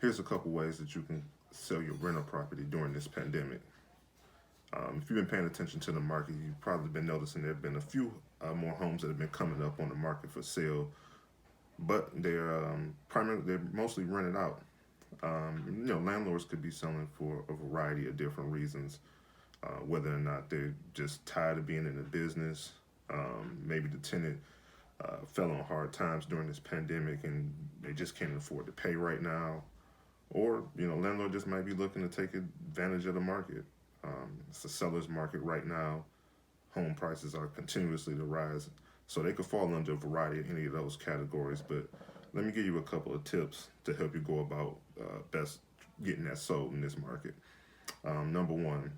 Here's a couple ways that you can sell your rental property during this pandemic. If you've been paying attention to the market, you've probably been noticing there have been a few more homes that have been coming up on the market for sale, but they're mostly rented out. Landlords could be selling for a variety of different reasons, whether or not they're just tired of being in the business. Maybe the tenant fell on hard times during this pandemic and they just can't afford to pay right now. Or, landlord just might be looking to take advantage of the market. It's a seller's market right now. Home prices are continuously to rise. So they could fall under a variety of any of those categories. But let me give you a couple of tips to help you go about best getting that sold in this market. Number one,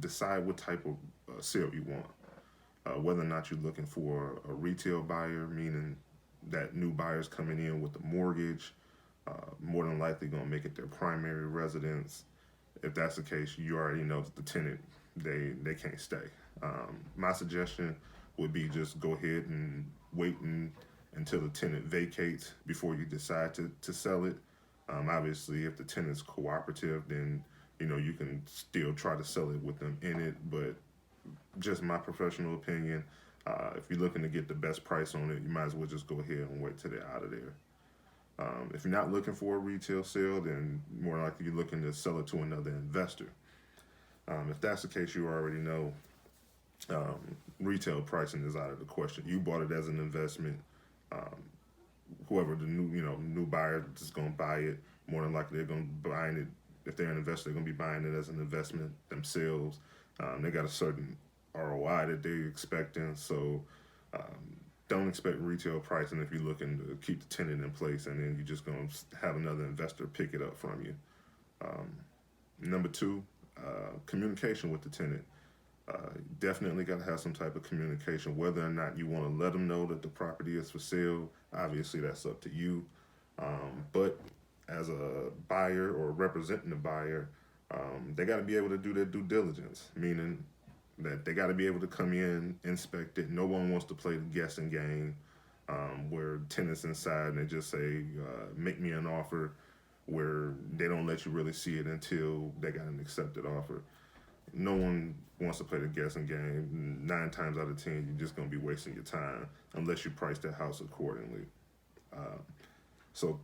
decide what type of sale you want. Whether or not you're looking for a retail buyer, meaning that new buyers coming in with a mortgage, more than likely going to make it their primary residence. If that's the case, you already know that the tenant, they can't stay. My suggestion would be just go ahead and wait until the tenant vacates before you decide to sell it. Obviously, if the tenant's cooperative, then you can still try to sell it with them in it. But just my professional opinion, if you're looking to get the best price on it, you might as well just go ahead and wait till they're out of there. If you're not looking for a retail sale, then more likely you're looking to sell it to another investor. If that's the case, you already know retail pricing is out of the question. You bought it as an investment. Whoever the new buyer is going to buy it, more than likely they're going to buy it. If they're an investor, they're going to be buying it as an investment themselves. They got a certain ROI that they're expecting, so don't expect retail pricing if you're looking to keep the tenant in place, and then you're just going to have another investor pick it up from you. Number two, communication with the tenant. Definitely got to have some type of communication, whether or not you want to let them know that the property is for sale. Obviously, that's up to you. But as a buyer or representing the buyer, they got to be able to do their due diligence, meaning that they got to be able to come in, inspect it. No one wants to play the guessing game where tenants inside and they just say, make me an offer, where they don't let you really see it until they got an accepted offer. No one wants to play the guessing game. 9 times out of 10, you're just going to be wasting your time unless you price that house accordingly. So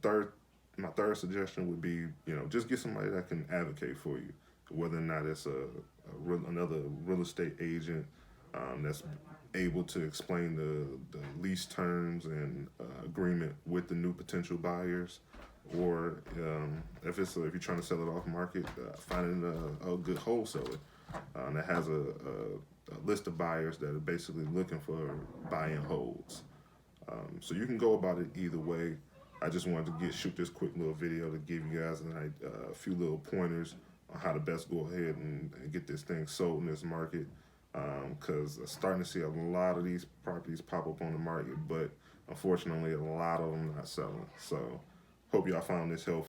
my third suggestion would be, just get somebody that can advocate for you, whether or not it's another real estate agent that's able to explain the lease terms and agreement with the new potential buyers, or if you're trying to sell it off market, finding a good wholesaler that has a list of buyers that are basically looking for buy and holds. So you can go about it either way. I just wanted to shoot this quick little video to give you guys a few little pointers on how to best go ahead and get this thing sold in this market, because I'm starting to see a lot of these properties pop up on the market, but unfortunately a lot of them not selling. So hope y'all found this helpful.